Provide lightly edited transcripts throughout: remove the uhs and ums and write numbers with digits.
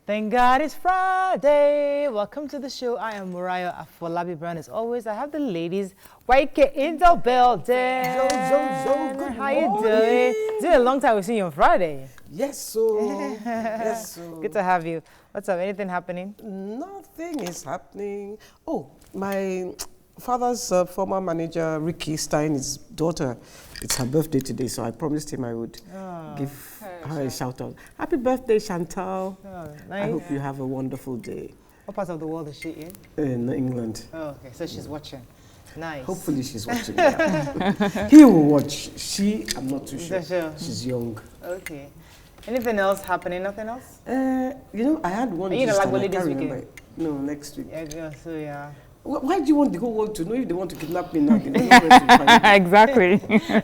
Thank God it's Friday. Welcome to the show. I am Mariah Afolabi Brown. As always, I have the ladies. YK in the building. Good How you doing? It's been a long time we've seen you on Friday. Yes, so. Yes, so. Good to have you. What's up? Anything happening? Nothing is happening. Oh, my father's former manager, Ricky Stein, his daughter, it's her birthday today, so I promised him I would give her a shout out. Happy birthday, Chantal. Oh, nice. I hope you have a wonderful day. What part of the world is she in? In England. Oh, okay. So she's watching. Nice. Hopefully she's watching. Yeah. He will watch. I'm not too sure. She's young. Okay. Anything else happening? Nothing else? You know, I had one. Are you in Lagos this weekend? No, next week. Yeah, so yeah. Why do you want the whole world to know if they want to kidnap me now? They don't know where to find me. Exactly.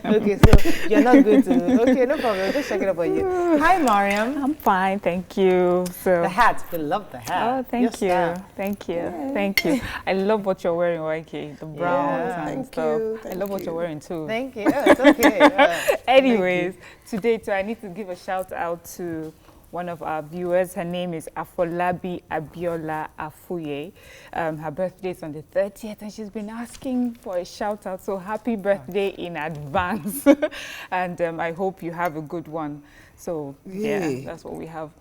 Okay, so you're not going to. Okay, no problem. Just checking up on you. Hi, Mariam. I'm fine, thank you. So the hat. We love the hat. Oh, thank you. Thank you. Yay. Thank you. I love what you're wearing, YK. The browns and Thank stuff. you. I love what you're wearing too. Thank you. It's okay. Anyways, today too, I need to give a shout out to one of our viewers. Her name is Afolabi Abiola Afuye. Her birthday is on the 30th and she's been asking for a shout out. So happy birthday in advance. And I hope you have a good one. So yeah, that's what we have.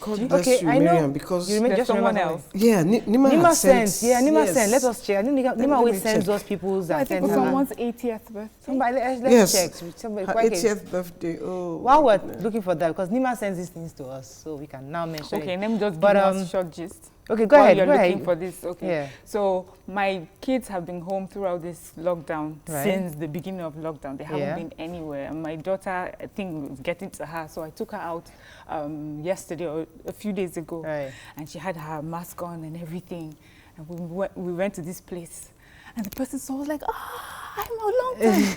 God bless you, Miriam, because there's someone else. Yeah, Nima sends. Yeah, Nima sends. Let us check. Nima always sends those people's. I think it's someone's 80th birthday. Somebody, let's check. Somebody, her 80th birthday. Oh. While we're looking for that, because Nima sends these things to us, so we can now mention. Okay, let me just give us a short gist. Okay, go ahead. You're looking for this. Okay. Yeah. So my kids have been home throughout this lockdown since the beginning of lockdown. They haven't been anywhere. And my daughter, I think, was getting to her, so I took her out yesterday or a few days ago, and she had her mask on and everything. And we went to this place, and the person saw was like, I'm a long time.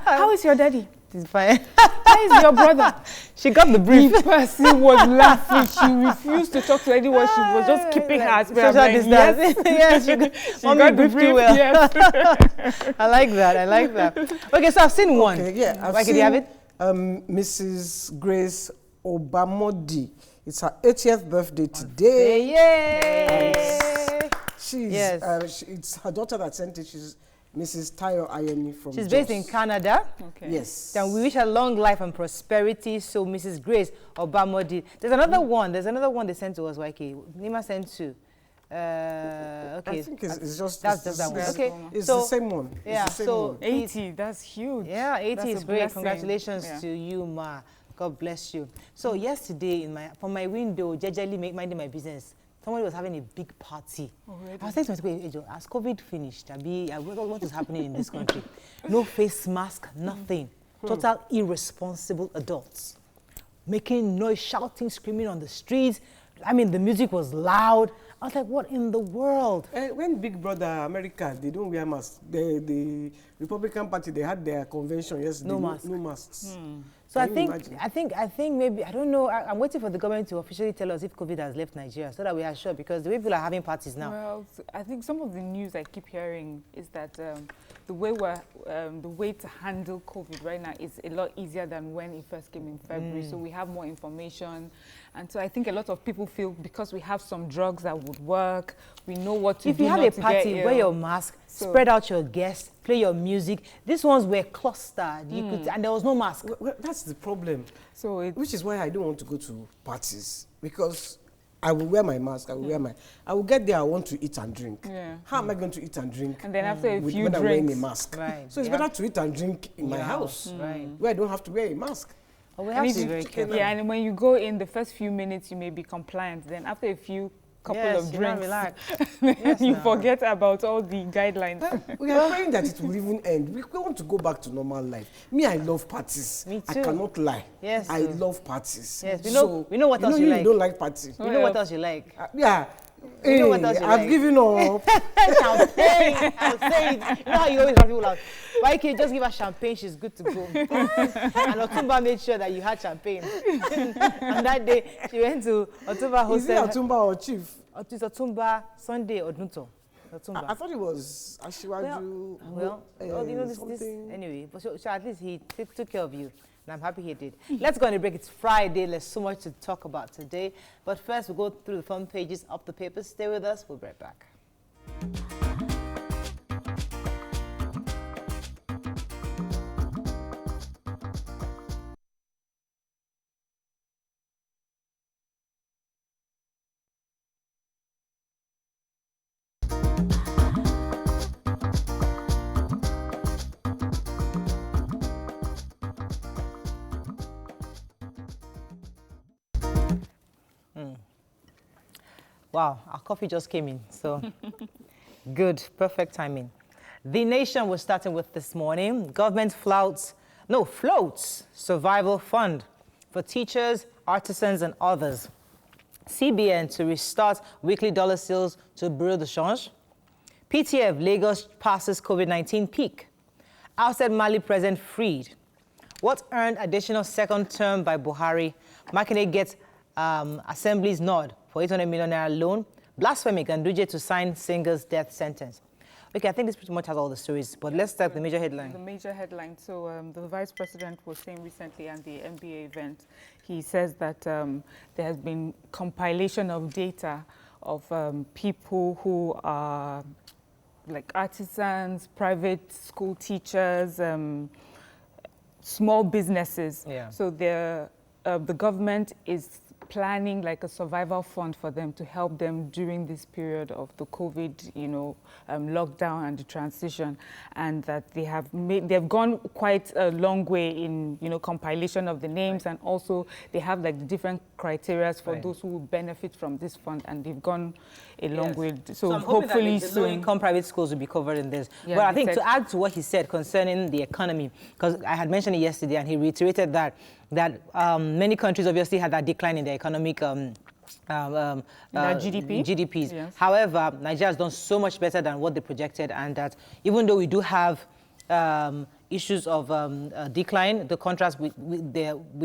How is your daddy? It's fine. How is your brother? She got the brief. The person was laughing. She refused to talk to anyone. She was just keeping her social distance. Yes, she got the brief too well. Yes. I like that. Okay, so I've seen one. Okay, yeah. I've seen, you have it? Mrs. Grace Obamodi. It's her 80th birthday today. Yay! It's her daughter that sent it. She's Mrs. Theo Akatugba from She's based in Canada. Okay. Yes. Then we wish her long life and prosperity. So Mrs. Grace Obamodi. There's another one. They sent to us, YK. Nima sent to. Okay. I think it's just that one. Okay. It's the same one. Yeah. So 80, that's huge. Yeah, 80 that's is great. Blessing. Congratulations to you, Ma. God bless you. So yesterday, from my window, jejely minding my business, somebody was having a big party. I was saying to myself, has COVID finished? What is happening in this country? No face mask, nothing. Total irresponsible adults. Making noise, shouting, screaming on the streets. I mean, the music was loud. I was like, what in the world? When Big Brother America, they don't wear masks. The Republican Party, they had their convention yesterday. No masks. So I think maybe, I don't know, I'm waiting for the government to officially tell us if COVID has left Nigeria so that we are sure, because the way people are having parties now. Well, I think some of the news I keep hearing is that the way to handle COVID right now is a lot easier than when it first came in February. So we have more information. And so I think a lot of people feel because we have some drugs that would work, we know what to do. If you have a party, wear your mask, spread out your guests, play your music. These ones were clustered, and there was no mask. Well, that's the problem. So which is why I don't want to go to parties, because I will wear my mask. I will get there. I want to eat and drink. Yeah. How am I going to eat and drink? And then after a few when drinks, I'm wearing a mask. Right. So it's better to eat and drink in my house, where I don't have to wear a mask. Oh, we have to be very careful. Yeah, and when you go in the first few minutes, you may be compliant. Then after a few couple of drinks, you forget about all the guidelines. We are praying that it will even end. We want to go back to normal life. Me, I love parties. Me too. I cannot lie. Yes. I love parties. Yes, we know what else you like. You don't like parties. We know what else you like. Yeah. You know what else you I've like. given up. Champagne. I'll say it. You know how you always have people out. Why can't you just give her champagne? She's good to go. And Otumba made sure that you had champagne. And that day, she went to Otumba hostel. Is it Otumba or Chief? It's Otumba Sunday Odunto. I thought it was Ashiwaju. Well, you know this anyway. But so at least he took care of you. And I'm happy he did. Let's go on a break. It's Friday. There's so much to talk about today. But first, we'll go through the front pages of the papers. Stay with us. We'll be right back. Wow, our coffee just came in, so good, perfect timing. The Nation was starting with this morning. Government floats survival fund for teachers, artisans, and others. CBN to restart weekly dollar sales to Bureau de Change. PTF Lagos passes COVID-19 peak. Outside Mali president freed. What earned additional second term by Buhari? Makinde gets Assembly's nod for 800 million naira loan. Blasphemy, Ganduje to sign singer's death sentence. Okay, I think this pretty much has all the stories, but let's start with the major headline. The major headline. So the Vice President was saying recently at the MBA event, he says that there has been compilation of data of people who are like artisans, private school teachers, small businesses. Yeah. So the government is planning like a survival fund for them to help them during this period of the COVID, lockdown and the transition, and that they've gone quite a long way in, compilation of the names, and also they have like the different criteria for those who will benefit from this fund, and they've gone a long way. So I'm hopefully that the low-income private schools will be covered in this. Yeah, but I think to add to what he said concerning the economy, because I had mentioned it yesterday, and he reiterated that many countries obviously had that decline in their economic GDPs. Yes. However, Nigeria has done so much better than what they projected, and that even though we do have issues of decline, the contrast we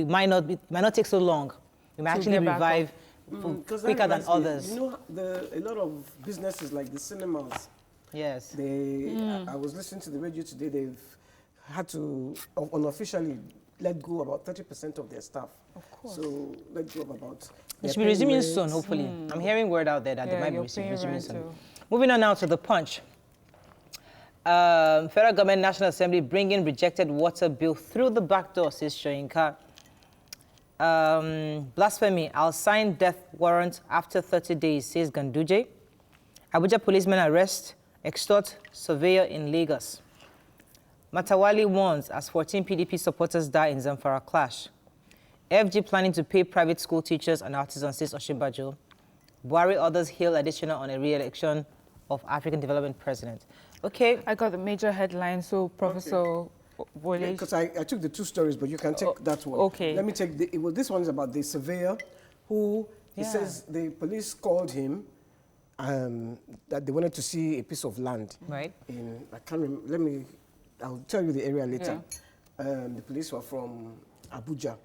might not take so long. We might actually revive quicker than others. A lot of businesses like the cinemas. Yes. I was listening to the radio today. They've had to unofficially let go about 30% of their staff. Of course. So let go of about. It should be resuming soon, hopefully. I'm hearing word out there that they might be resuming soon. Moving on now to the Punch. Federal Government National Assembly bringing rejected water bill through the back door, says Shoyinka. Blasphemy, I'll sign death warrant after 30 days, says Ganduje. Abuja policemen arrest, extort surveyor in Lagos. Matawali warns as 14 PDP supporters die in Zamfara clash. FG planning to pay private school teachers and artisans, says Oshibajo. Buhari others hail additional on a re-election of African Development President. Okay. I got the major headline, so Professor Wole. Because I took the two stories, but you can take that one. Okay. Let me take this one is about the surveyor who, he says the police called him that they wanted to see a piece of land. Right. I can't remember, I'll tell you the area later. Yeah. The police were from Abuja.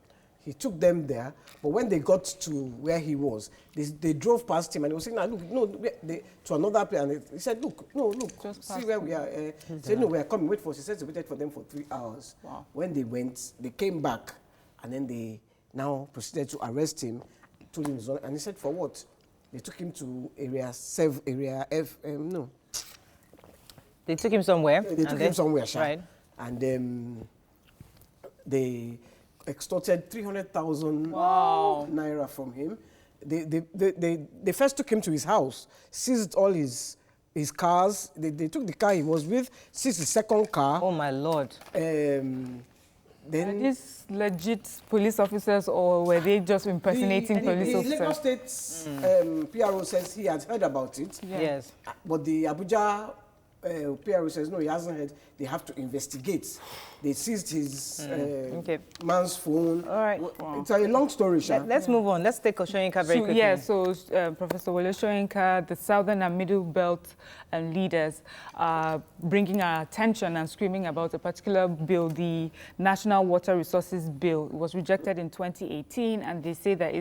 He took them there, but when they got to where he was, they drove past him and he was saying, to another place. And he said, look, just see where we are. He said, no, we are coming, wait for us. He said they waited for them for 3 hours. Wow. When they went, they came back, and then they now proceeded to arrest him, told him, and he said, for what? They took him to area F, no. They took him somewhere. They took him somewhere, right. And they extorted 300,000 naira from him. They first took him to his house, seized all his cars. They took the car he was with, seized his second car. Oh my Lord. Then are these legit police officers, or were they just impersonating police officers? The Lagos State's PRO says he had heard about it. Yeah. Yes. But the Abuja PRO says, no, he hasn't heard. They have to investigate. They seized his man's phone. All right. It's a long story, Sha. Let's move on. Let's take Shoyinka very quickly. Yeah, so Professor Wole Shoyinka, the Southern and Middle Belt leaders are bringing our attention and screaming about a particular bill, the National Water Resources Bill. It was rejected in 2018, and they say that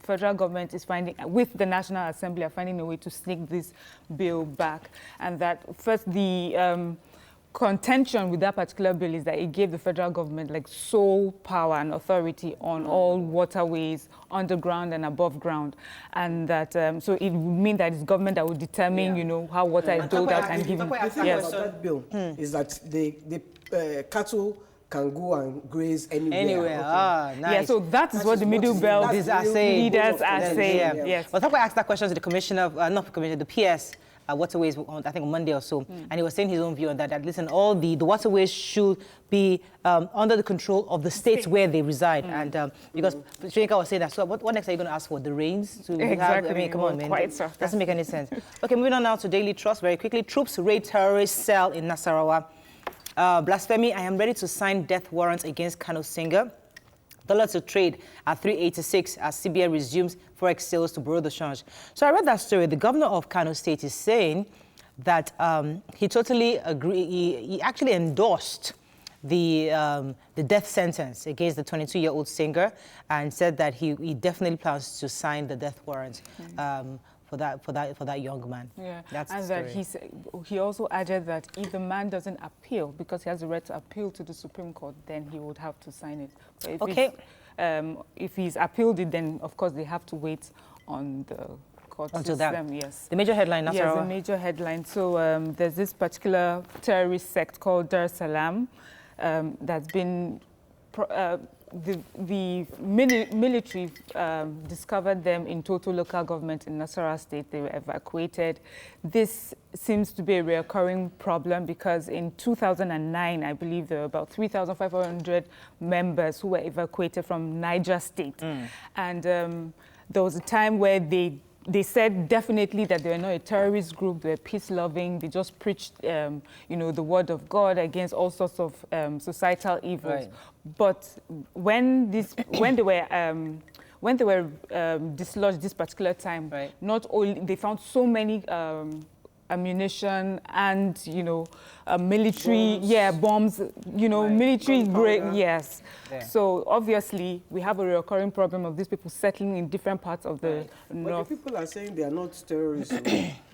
federal government is with the National Assembly, are finding a way to sneak this bill back. And that first, the contention with that particular bill is that it gave the federal government like sole power and authority on all waterways, underground and above ground, and that so it would mean that it's government that would determine, you know, how water is doled out and given. The thing about that bill is that the cattle can go and graze anywhere. Okay. Nice. Yeah, so that is what the middle belt leaders are saying. Yes. But that's why I asked that question to the commissioner, not the commissioner, the PS. Waterways, I think on Monday or so, and he was saying his own view on that, that listen, all the waterways should be under the control of the states where they reside. And because Srinka was saying that, so what next are you going to ask for? The rains? To exactly. I mean, come on, man. Doesn't make any sense. Okay, moving on now to Daily Trust very quickly. Troops raid terrorist cell in Nasarawa. Blasphemy, I am ready to sign death warrants against Kano singer. Dollar to trade at 386 as CBN resumes forex sales to borrow the change. So I read that story. The governor of Kano State is saying that he totally agreed. He actually endorsed the death sentence against the 22-year-old singer and said that he definitely plans to sign the death warrant for that young man. Yeah, that's and that he also added that if the man doesn't appeal, because he has the right to appeal to the Supreme Court, then he would have to sign it. But if he's appealed it, then of course they have to wait on the court system. That. Yes. The major headline. That's yes, the major headline. So there's this particular terrorist sect called Dar Salam that's been. The military discovered them in total local government in Nasarawa State. They were evacuated. This seems to be a recurring problem because in 2009, I believe there were about 3,500 members who were evacuated from Niger State. And there was a time where they said definitely that they were not a terrorist group, they were peace-loving, they just preached, you know, the word of God against all sorts of societal evils. Right. But when they were dislodged this particular time, not only they found so many ammunition and, you know, military, bombs, you know, military grade, yes. Yeah. So obviously we have a recurring problem of these people settling in different parts of the north. But the people are saying they are not terrorists.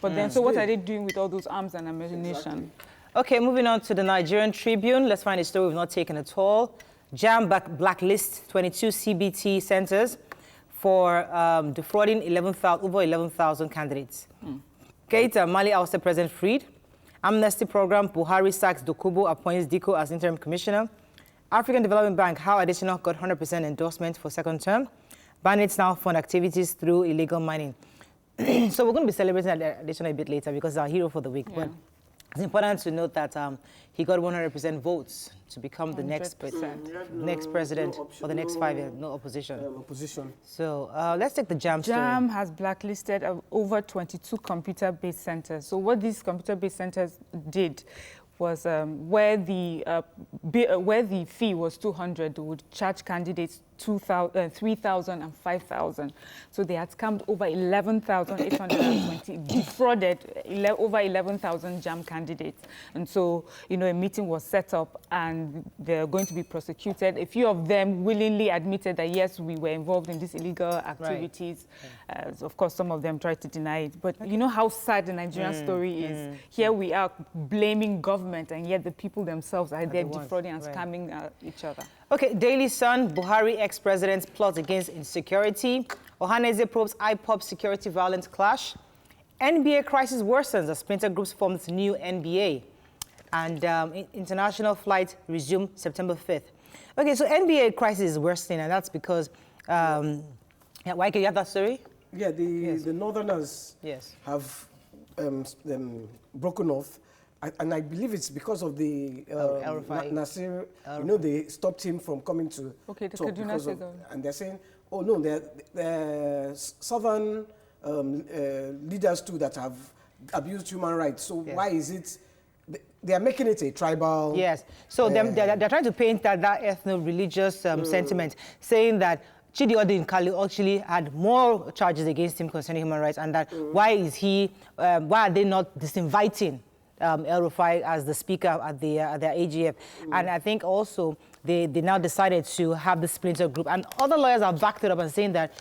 But then, so what are they doing with all those arms and ammunition? Exactly. Okay, moving on to the Nigerian Tribune. Let's find a story we've not taken at all. JAMB blacklist 22 CBT centers for defrauding over 11,000 candidates. Keita Mali ousted President freed. Amnesty program, Buhari sacks Dokubo, appoints Diko as interim commissioner. African Development Bank, how additional got 100% endorsement for second term. Bandits now fund activities through illegal mining. So we're going to be celebrating that additional a bit later because it's our hero for the week. Yeah. But it's important to note that he got 100% votes to become the next president for the next 5 years. No opposition. So let's take the JAMB story. JAMB has blacklisted over 22 computer-based centers. So what these computer-based centers did was where the fee was 200, they would charge candidates 3,000 and 5,000. So they had scammed over 11,820, defrauded over 11,000 JAMB candidates. And so, you know, a meeting was set up and they're going to be prosecuted. A few of them willingly admitted that, yes, we were involved in these illegal activities. Right. Of course, some of them tried to deny it. But you know how sad the Nigerian story is? Here we are blaming government, and yet the people themselves are there defrauding and scamming each other. Okay, Daily Sun, Buhari ex-president's plot against insecurity. Ohaneze probes IPOB security violence clash. NBA crisis worsens as splinter groups form its new NBA. And international flight resume September 5th. Okay, so NBA crisis is worsening, and that's because, why can you have that story? Yeah, the Northerners have broken off. And I believe it's because of the Nasir, you know, they stopped him from coming to talk because of, and they're saying, oh no, they're southern leaders too that have abused human rights. So why is it, they are making it a tribal... Yes, so they're trying to paint that ethno-religious sentiment, saying that Chidi Odin Kali actually had more charges against him concerning human rights, and that why are they not disinviting El-Rufai as the speaker at their AGF. And I think also they now decided to have the splinter group. And other lawyers have backed it up and saying that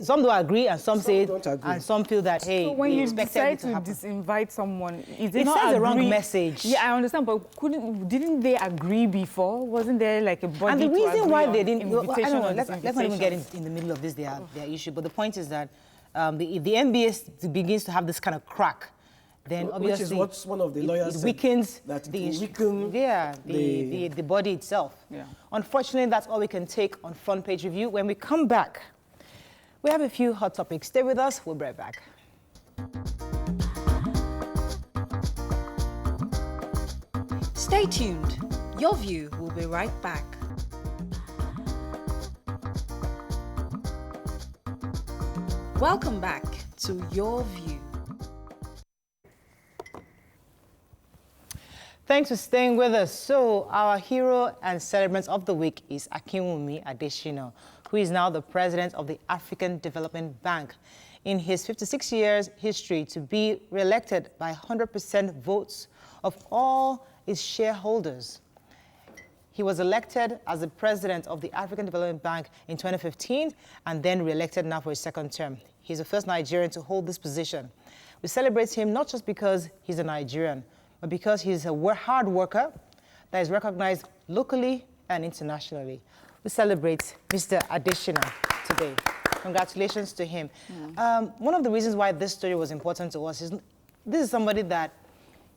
some don't agree, and some say it, don't agree. and some feel that, hey, so when we you expected decide it to to happen. disinvite someone, is It not sends the wrong agree? message. Yeah, I understand, but didn't they agree before? Wasn't there like a body And the to reason agree why on they didn't, well, I invitation don't know, or let's not even get in the middle of this, their issue, but the point is that if the NBA begins to have this kind of crack, then obviously which is what one of the lawyers it weakens that the body itself. Yeah. Unfortunately, that's all we can take on Front Page Review. When we come back, we have a few hot topics. Stay with us. We'll be right back. Stay tuned. Your View will be right back. Welcome back to Your View. Thanks for staying with us. So our hero and celebrant of the week is Akinwumi Adesina, who is now the president of the African Development Bank. In his 56 years history, to be re-elected by 100% votes of all its shareholders. He was elected as the president of the African Development Bank in 2015 and then re-elected now for his second term. He's the first Nigerian to hold this position. We celebrate him not just because he's a Nigerian, but because he's a hard worker that is recognized locally and internationally. We celebrate Mr. Adesina today. Congratulations to him. One of the reasons why this story was important to us is this is somebody that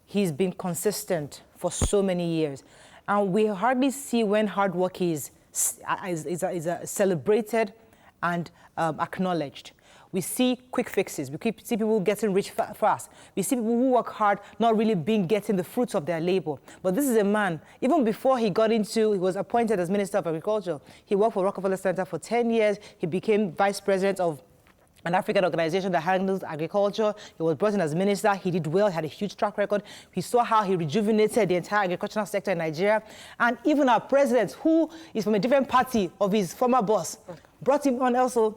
he's been consistent for so many years. And we hardly see when hard work is celebrated and acknowledged. We see quick fixes. We see people getting rich fast. We see people who work hard not really getting the fruits of their labor. But this is a man, even before he was appointed as Minister of Agriculture, he worked for Rockefeller Center for 10 years. He became vice president of an African organization that handles agriculture. He was brought in as minister. He did well. He had a huge track record. We saw how he rejuvenated the entire agricultural sector in Nigeria. And even our president, who is from a different party of his former boss, brought him on also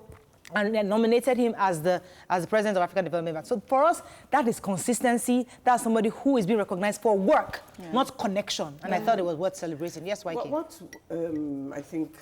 and then nominated him as the president of African Development Bank. So for us, that is consistency. That's somebody who is being recognized for work, not connection. And I thought it was worth celebrating. Yes, YK? What I think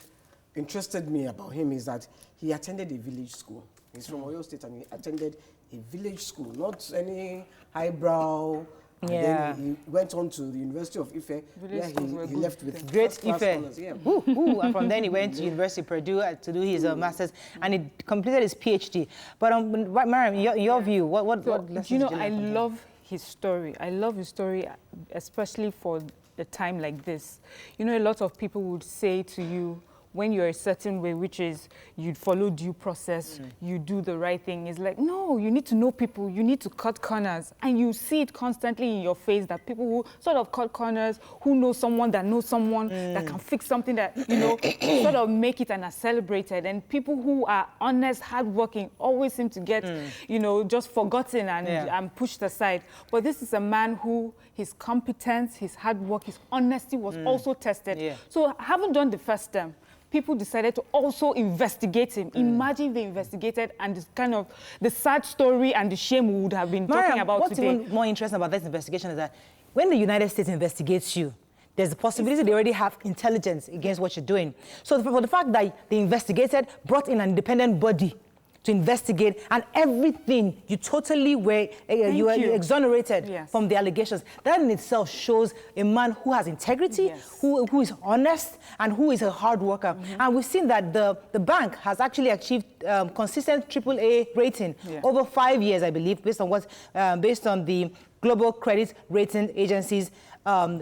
interested me about him is that he attended a village school. He's from Oyo State and he attended a village school, not any highbrow. And then he went on to the University of Ife, where he left with great Ife. Yeah. And from then he went to University of Purdue to do his master's, and he completed his PhD. But Mariam, your view, what lessons you know, did you I learn from him? love his story. I love his story, especially for a time like this. You know, a lot of people would say to you, when you're a certain way, which is you follow due process, you do the right thing. It's like, no, you need to know people, you need to cut corners. And you see it constantly in your face that people who sort of cut corners, who know someone that knows someone that can fix something that, you know, sort of make it and are celebrated. And people who are honest, hardworking, always seem to get, you know, just forgotten and pushed aside. But this is a man who, his competence, his hard work, his honesty was also tested. So having done the first term, people decided to also investigate him. Imagine they investigated and this kind of the sad story and the shame we would have been talking about what's today. Even more interesting about this investigation is that when the United States investigates you, there's the possibility they already have intelligence against what you're doing. So for the fact that they investigated, brought in an independent body to investigate, and everything, you totally were you exonerated from the allegations. That in itself shows a man who has integrity, who is honest, and who is a hard worker. And we've seen that the bank has actually achieved consistent AAA rating over 5 years, I believe, based on the global credit rating agencies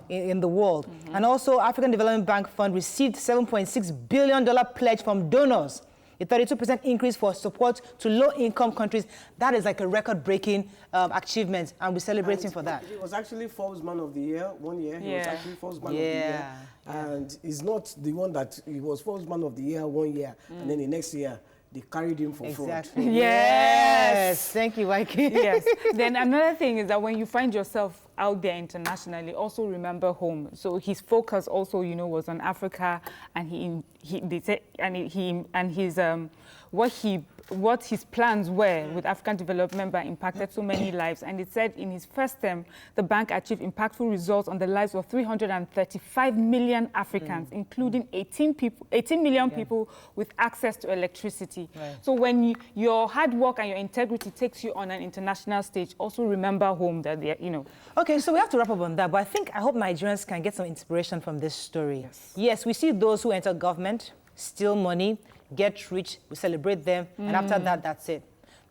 in the world. And also, African Development Bank Fund received $7.6 billion pledge from donors, a 32% increase for support to low-income countries. That is like a record-breaking achievement, and we're celebrating for that. He was actually Forbes Man of the Year one year. He was actually Forbes Man of the Year. And he's not the one that he was Forbes Man of the Year 1 year, and then the next year, they carried him for fraud. Yes. Thank you, YK. Yes. Then another thing is that when you find yourself out there internationally, also remember home. So his focus also, you know, was on Africa, and what he what his plans were with African Development Bank impacted so many lives. And it said in his first term, the bank achieved impactful results on the lives of 335 million Africans, including 18 million people with access to electricity. Right. So when your hard work and your integrity takes you on an international stage, also remember home that they, Okay, so we have to wrap up on that, but I hope Nigerians can get some inspiration from this story. Yes, we see those who enter government, steal money, get rich, we celebrate them, and after that, that's it.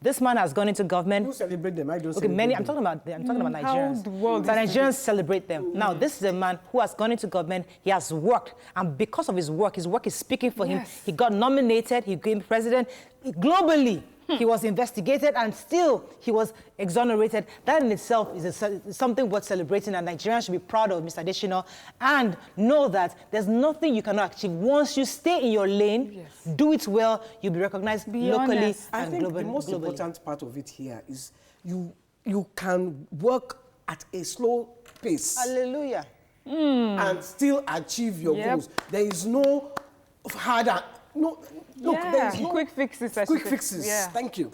This man has gone into government. Who celebrate them? I don't Okay, many. I'm talking about Nigerians. So Nigerians celebrate them. Now, this is a man who has gone into government. He has worked, and because of his work is speaking for him. He got nominated. He became president globally. He was investigated and still he was exonerated. That in itself is something worth celebrating, and Nigerians should be proud of Mr. Adesina and know that there's nothing you cannot achieve. Once you stay in your lane, do it well, you'll be recognized locally and globally. I think the most important part of it here is you can work at a slow pace. Hallelujah. And still achieve your goals. There is no harder. Look, there is no quick fixes. Quick fixes. Yeah. Thank you.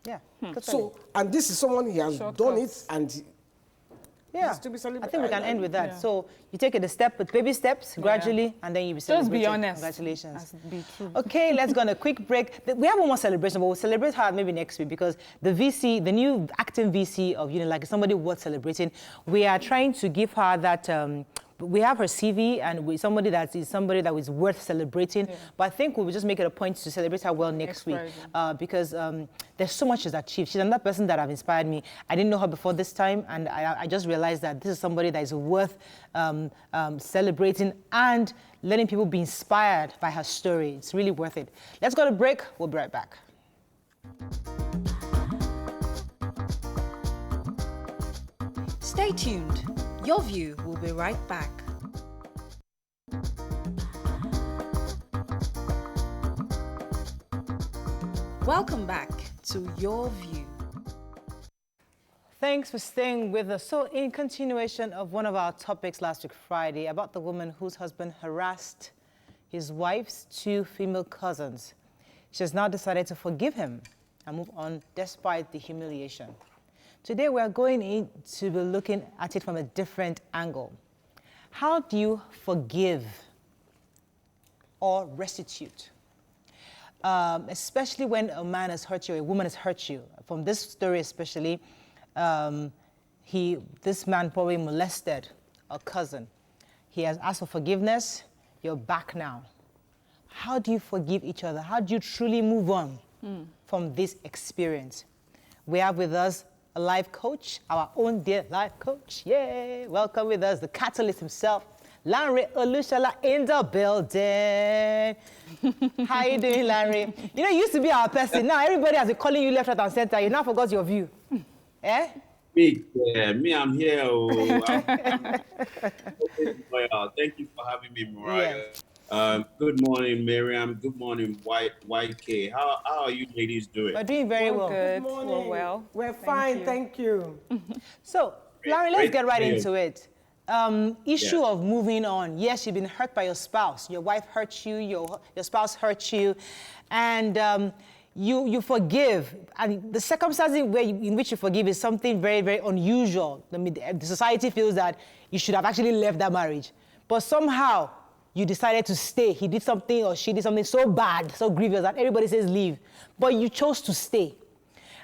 Yeah. So, and this is someone, he has done it, and he's to be celebrated. I think we can end with that. Yeah. So you take it a step with baby steps, gradually, and then you be celebrated. Just be honest. Congratulations. Be true. Okay, let's go on a quick break. We have one more celebration, but we'll celebrate her maybe next week because the VC, the new acting VC of Unilag is somebody worth celebrating. We are trying to give her that. We have her CV, and somebody that is worth celebrating. Yeah. But I think we'll just make it a point to celebrate her well next week because there's so much she's achieved. She's another person that have inspired me. I didn't know her before this time, and I just realized that this is somebody that is worth celebrating and letting people be inspired by her story. It's really worth it. Let's go to break. We'll be right back. Stay tuned. Your View will be right back. Welcome back to Your View. Thanks for staying with us. So in continuation of one of our topics last week, Friday, about the woman whose husband harassed his wife's two female cousins, she has now decided to forgive him and move on despite the humiliation. Today, we are going to be looking at it from a different angle. How do you forgive or restitute? Especially when a man has hurt you, or a woman has hurt you. From this story especially, this man probably molested a cousin. He has asked for forgiveness. You're back now. How do you forgive each other? How do you truly move on from this experience? We have with us a life coach, our own dear life coach. Yay! Welcome with us, the catalyst himself, Lanre Olusola in the building. How you doing, Lanre? You used to be our person. Now everybody has been calling you left, right, and center. You now forgot your view. Eh? Me, I'm here. Thank you for having me, Mariah. Yes. Good morning, Miriam. Good morning, YK. How are you ladies doing? We're doing very well. Good. Good morning. We're well. We're fine, thank you. So, Lanre, let's get right into it. Issue of moving on. Yes, you've been hurt by your spouse. Your wife hurt you, your spouse hurt you, and you forgive. And the circumstances in which you forgive is something very, very unusual. I mean, the society feels that you should have actually left that marriage. But somehow, you decided to stay. He did something or she did something so bad, so grievous that everybody says leave. But you chose to stay.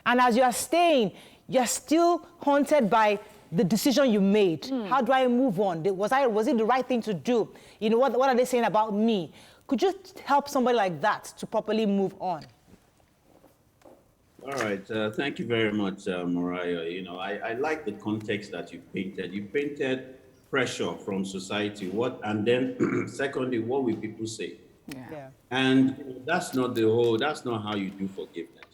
And as you are staying, you're still haunted by the decision you made. How do I move on? Was it the right thing to do? What are they saying about me? Could you help somebody like that to properly move on? All right. Thank you very much, Mariah. I like the context that you painted. You painted pressure from society. And then secondly, what will people say? Yeah. And that's not how you do forgiveness.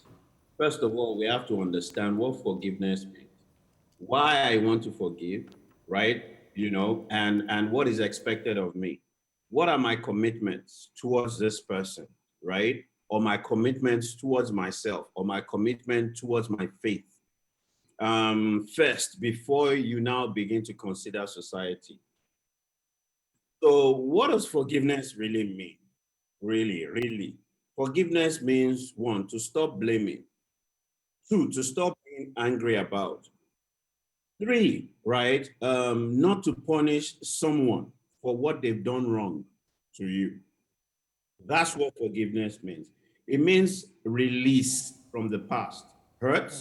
First of all, we have to understand what forgiveness means. Why I want to forgive, right? And what is expected of me. What are my commitments towards this person, right? Or my commitments towards myself, or my commitment towards my faith. First, before you now begin to consider society. So what does forgiveness really mean? Really? Forgiveness means 1, to stop blaming. 2, to stop being angry about. 3, right? Not to punish someone for what they've done wrong to you. That's what forgiveness means. It means release from the past, hurt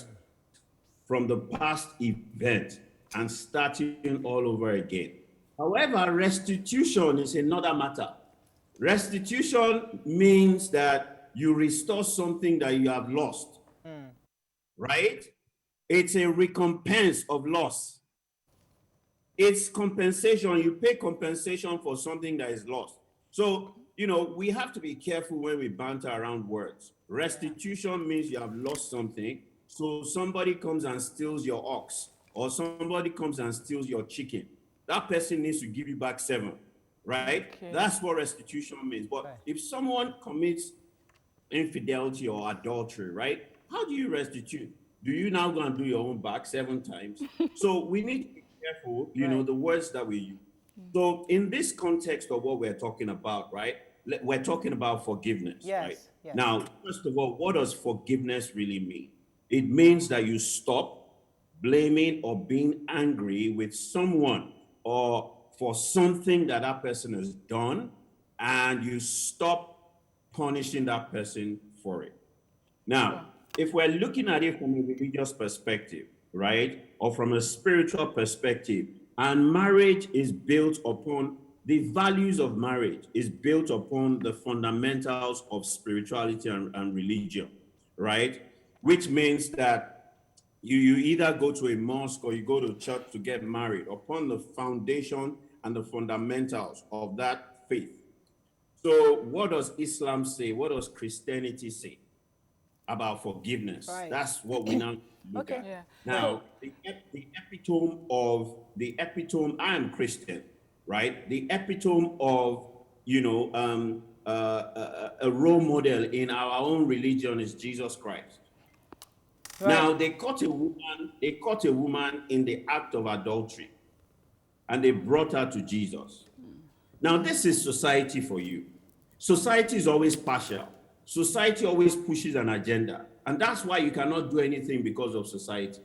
from the past event, and starting all over again. However, restitution is another matter. Restitution means that you restore something that you have lost, right? It's a recompense of loss. It's compensation. You pay compensation for something that is lost. So, we have to be careful when we banter around words. Restitution means you have lost something. So somebody comes and steals your ox, or somebody comes and steals your chicken. That person needs to give you back 7, right? Okay. That's what restitution means. But if someone commits infidelity or adultery, right? How do you restitute? Do you now go and do your own back 7 times? So we need to be careful, the words that we use. So in this context of what we're talking about, right? We're talking about forgiveness, right? Yes. Now, first of all, what does forgiveness really mean? It means that you stop blaming or being angry with someone or for something that that person has done, and you stop punishing that person for it. Now, if we're looking at it from a religious perspective, right, or from a spiritual perspective, and marriage is built upon, the values of marriage is built upon the fundamentals of spirituality and religion, right? Which means that you either go to a mosque or you go to church to get married upon the foundation and the fundamentals of that faith. So what does Islam say? What does Christianity say about forgiveness? Right. That's what we now look at. Yeah. Now, the epitome, I am Christian, right? The epitome of, a role model in our own religion is Jesus Christ. Right. Now, they caught a woman in the act of adultery, and they brought her to Jesus. Now, this is society for you. Society is always partial. Society always pushes an agenda, and that's why you cannot do anything because of society,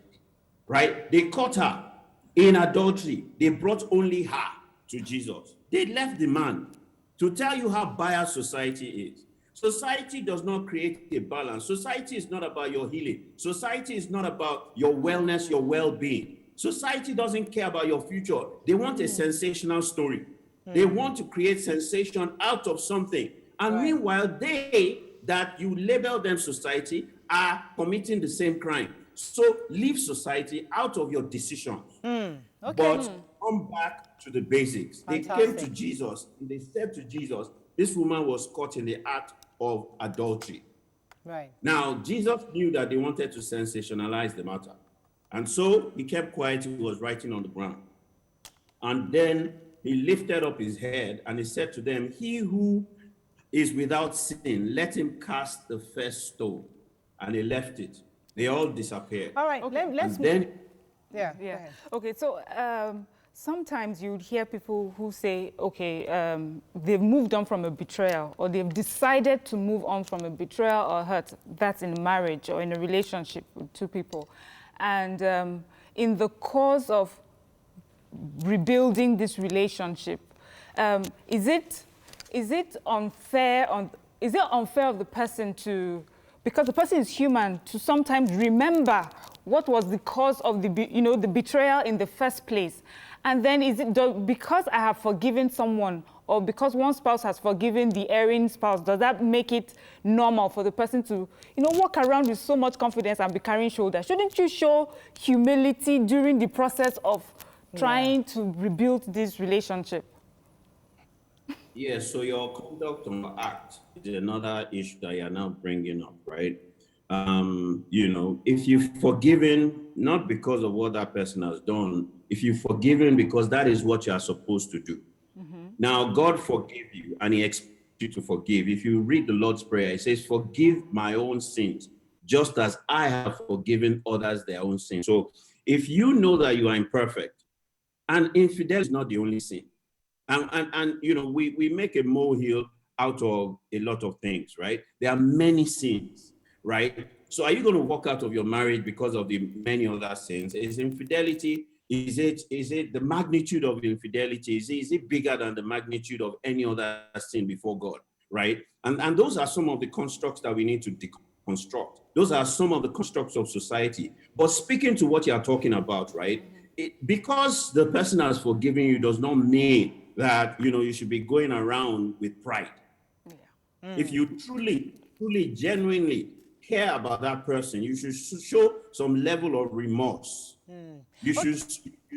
right? They caught her in adultery. They brought only her to Jesus. They left the man. To tell you how biased society is. Society does not create a balance. Society is not about your healing. Society is not about your wellness, your well-being. Society doesn't care about your future. They want a sensational story. They want to create sensation out of something. And meanwhile, they, that you label them society, are committing the same crime. So leave society out of your decisions. But come back to the basics. Fantastic. They came to Jesus and they said to Jesus, this woman was caught in the act of adultery. Right. Now, Jesus knew that they wanted to sensationalize the matter. And so he kept quiet. He was writing on the ground. And then he lifted up his head and he said to them, he who is without sin, let him cast the first stone. And he left it. They all disappeared. All right, okay. let's then. Yeah. Okay, so sometimes you hear people who say, okay, they've moved on from a betrayal, or they've decided to move on from a betrayal or hurt. That's in marriage or in a relationship with 2 people. And in the course of rebuilding this relationship, is it unfair of the person to, because the person is human, to sometimes remember what was the cause of the betrayal in the first place? And then is it because I have forgiven someone, or because one spouse has forgiven the erring spouse, does that make it normal for the person to, walk around with so much confidence and be carrying shoulders? Shouldn't you show humility during the process of trying to rebuild this relationship? Yeah, so your conduct or act is another issue that you're now bringing up, right? If you've forgiven, not because of what that person has done, if you've forgiven because that is what you are supposed to do. Now, God forgive you and he expects you to forgive. If you read the Lord's Prayer, it says, forgive my own sins, just as I have forgiven others their own sins. So if you know that you are imperfect, and infidelity is not the only sin, and we make a molehill out of a lot of things, right? There are many sins, right? So are you going to walk out of your marriage because of the many other sins? Is infidelity, is it the magnitude of infidelity? Is it bigger than the magnitude of any other sin before God, right? And those are some of the constructs that we need to deconstruct. Those are some of the constructs of society. But speaking to what you are talking about, right? Because the person has forgiven you does not mean that, you should be going around with pride. If you truly, genuinely care about that person, you should show some level of remorse. You should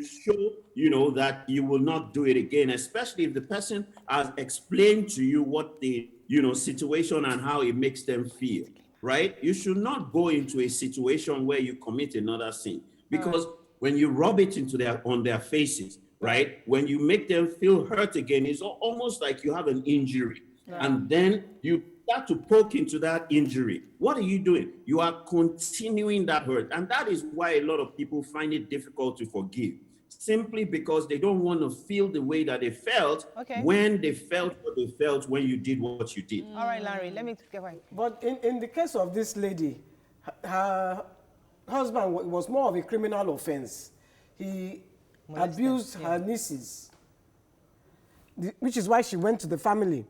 show, that you will not do it again, especially if the person has explained to you what the, situation and how it makes them feel, right? You should not go into a situation where you commit another sin, because when you rub it on their faces, right? When you make them feel hurt again, it's almost like you have an injury. And then you start to poke into that injury. What are you doing? You are continuing that hurt. And that is why a lot of people find it difficult to forgive, simply because they don't want to feel the way that they felt when they felt what they felt when you did what you did. All right, Larry, let me get one. But in the case of this lady, her husband was more of a criminal offense. He abused her nieces, which is why she went to the family.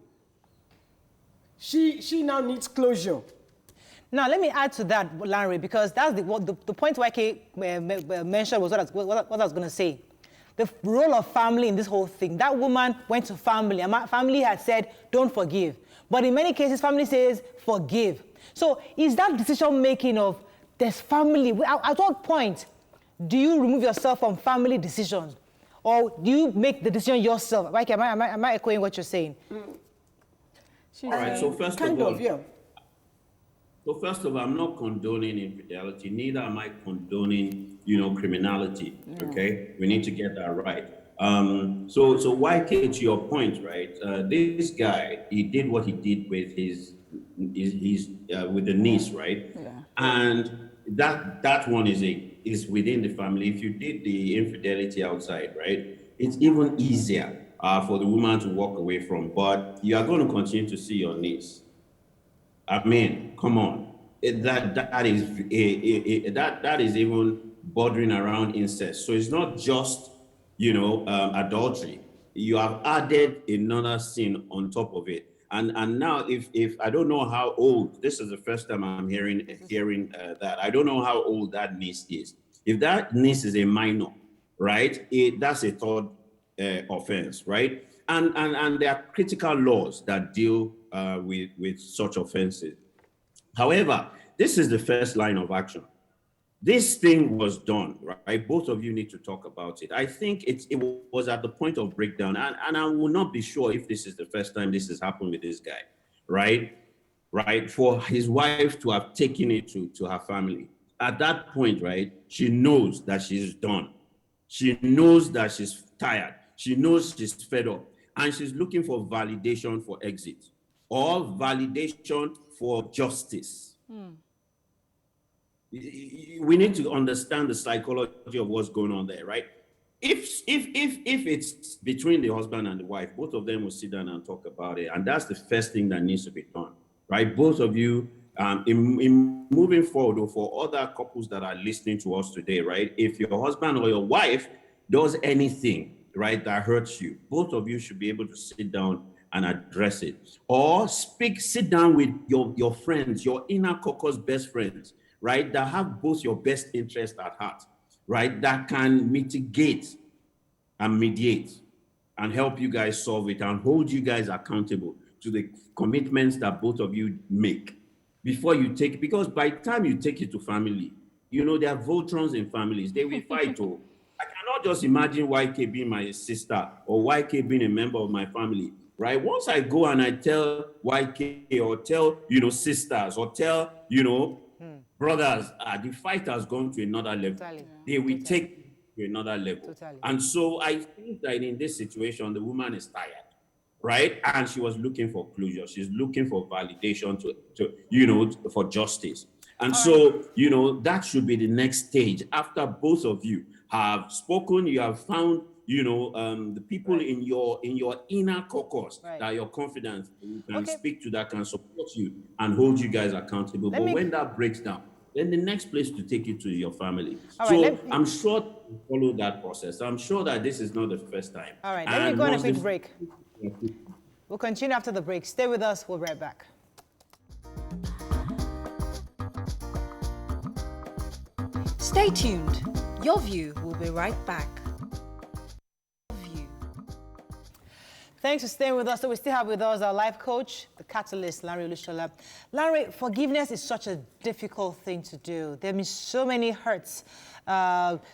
She now needs closure. Now, let me add to that, Lanre, because that's the point YK mentioned was what I was going to say. The role of family in this whole thing. That woman went to family, and family had said, don't forgive. But in many cases, family says, forgive. So is that decision-making of there's family, at what point do you remove yourself from family decisions? Or do you make the decision yourself? YK, am I echoing what you're saying? All right, so first of all, I'm not condoning infidelity, neither am I condoning, criminality, okay? We need to get that right. So YK, to your point, right? This guy, he did what he did with his with the niece, right? Yeah. And that one is within the family. If you did the infidelity outside, right? It's even easier for the woman to walk away from, but you are going to continue to see your niece. I mean, come on, that is even bordering around incest. So it's not just adultery. You have added another sin on top of it, and now if I don't know how old, this is the first time I'm hearing that. I don't know how old that niece is. If that niece is a minor, right? That's a third offense, right? And there are critical laws that deal with such offenses. However, this is the first line of action. This thing was done, right? Both of you need to talk about it. I think it was at the point of breakdown, and I will not be sure if this is the first time this has happened with this guy, right? Right? For his wife to have taken it to her family. At that point, right, she knows that she's done. She knows that she's tired. She knows she's fed up, and she's looking for validation for exit or validation for justice. We need to understand the psychology of what's going on there, right? If it's between the husband and the wife, both of them will sit down and talk about it, and that's the first thing that needs to be done, right? Both of you, in moving forward, or for other couples that are listening to us today, right? If your husband or your wife does anything, right, that hurts you, both of you should be able to sit down and address it, or sit down with your friends, your inner caucus best friends, right, that have both your best interest at heart, right, that can mitigate and mediate and help you guys solve it and hold you guys accountable to the commitments that both of you make before you take it. Because by the time you take it to family, there are Voltrons in families. They will fight. I cannot just imagine YK being my sister or YK being a member of my family, right? Once I go and I tell YK or tell, sisters or tell, brothers, the fight has gone to another level. Totally. They will take to another level. Totally. And so I think that in this situation, the woman is tired, right? And she was looking for closure. She's looking for validation for justice. And so, that should be the next stage. After both of you have spoken, you have found the people in your inner caucus that you're confident you can speak to, that can support you and hold you guys accountable. But when that breaks down, then the next place to take you to your family. I'm sure you follow that process. I'm sure that this is not the first time. All right, let me go on a quick break. We'll continue after the break. Stay with us. We'll be right back. Stay tuned. Your View will be right back. Thanks for staying with us. So we still have with us our life coach, the catalyst, Lanre Olusola. Lanre, forgiveness is such a difficult thing to do. There have been so many hurts.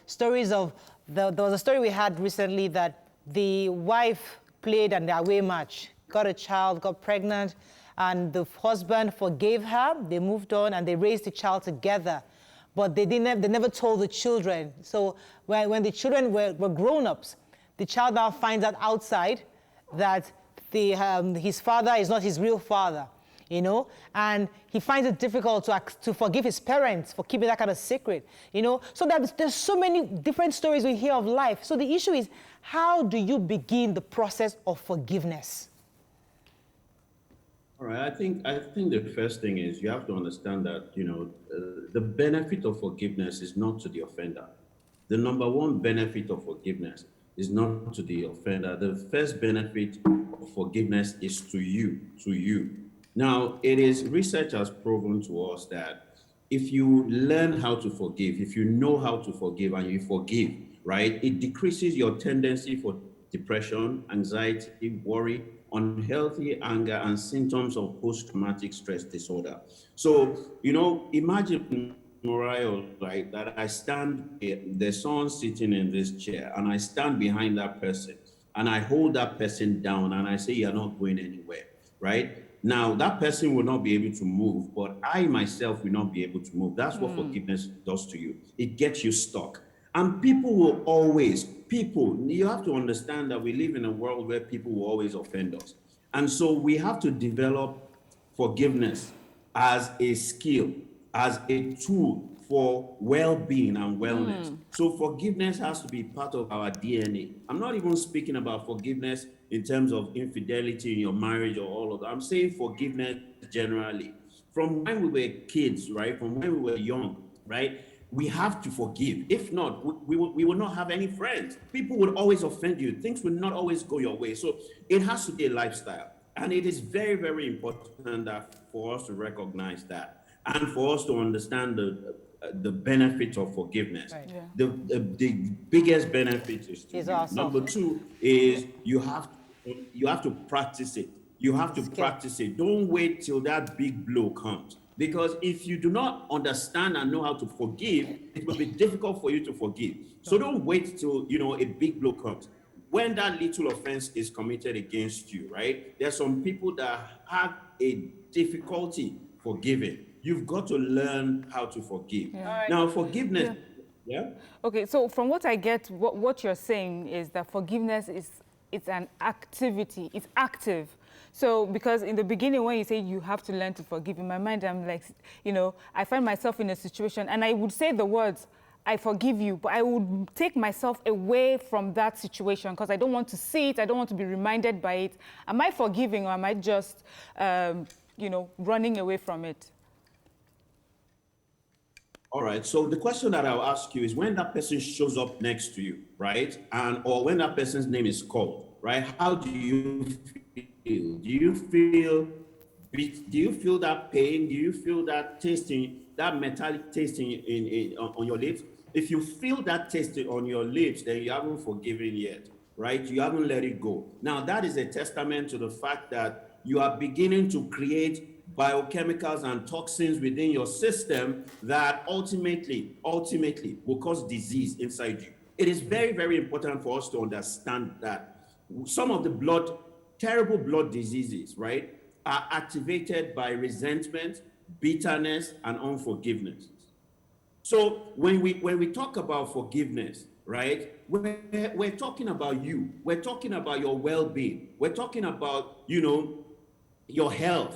Stories of, there was a story we had recently that the wife played an away match, got a child, got pregnant, and the husband forgave her. They moved on and they raised the child together. But they never told the children. So when the children were grown-ups, the child now finds out outside that his father is not his real father, and he finds it difficult to forgive his parents for keeping that kind of secret, So there's so many different stories we hear of life. So the issue is, how do you begin the process of forgiveness? All right, I think the first thing is you have to understand that, the benefit of forgiveness is not to the offender. The number one benefit of forgiveness is not to the offender. The first benefit of forgiveness is to you. Now, research has proven to us that if you learn how to forgive, if you know how to forgive and you forgive, right, it decreases your tendency for depression, anxiety, worry, unhealthy anger, and symptoms of post-traumatic stress disorder. So, imagine, Mariah, right, that I stand, there's someone sitting in this chair, and I stand behind that person, and I hold that person down, and I say, you're not going anywhere, right? Now, that person will not be able to move, but I myself will not be able to move. That's what forgiveness does to you. It gets you stuck. And you have to understand that we live in a world where people will always offend us. And so we have to develop forgiveness as a skill, as a tool for well-being and wellness. So forgiveness has to be part of our DNA. I'm not even speaking about forgiveness in terms of infidelity in your marriage or all of that. I'm saying forgiveness generally. From when we were kids, right? From when we were young, right? We have to forgive. If not, we will not have any friends. People will always offend you. Things will not always go your way. So it has to be a lifestyle. And it is very, very important for us to recognize that. And for us to understand the benefit of forgiveness. Right. Yeah. The biggest benefit is to you. Awesome. Number two is you have to practice it. You have to practice it. Don't wait till that big blow comes. Because if you do not understand and know how to forgive, it will be difficult for you to forgive. So don't wait till a big blow comes. When that little offense is committed against you, right? There's some people that have a difficulty forgiving. You've got to learn how to forgive. Yeah. Right. Now, forgiveness, yeah? Okay, so from what I get, what you're saying is that forgiveness it's an activity, it's active. So, because in the beginning, when you say you have to learn to forgive, in my mind, I'm like, I find myself in a situation, and I would say the words, I forgive you, but I would take myself away from that situation because I don't want to see it, I don't want to be reminded by it. Am I forgiving, or am I just, running away from it? All right, so the question that I'll ask you is when that person shows up next to you, right? or when that person's name is called, right? How do you feel? Do you feel that pain? Do you feel that tasting, that metallic tasting on your lips? If you feel that tasting on your lips, then you haven't forgiven yet, right? You haven't let it go. Now, that is a testament to the fact that you are beginning to create biochemicals and toxins within your system that ultimately will cause disease inside you. It is very, very important for us to understand that some of the terrible blood diseases, right, are activated by resentment, bitterness, and unforgiveness. So when we talk about forgiveness, right, we're talking about you. We're talking about your well-being. We're talking about, your health.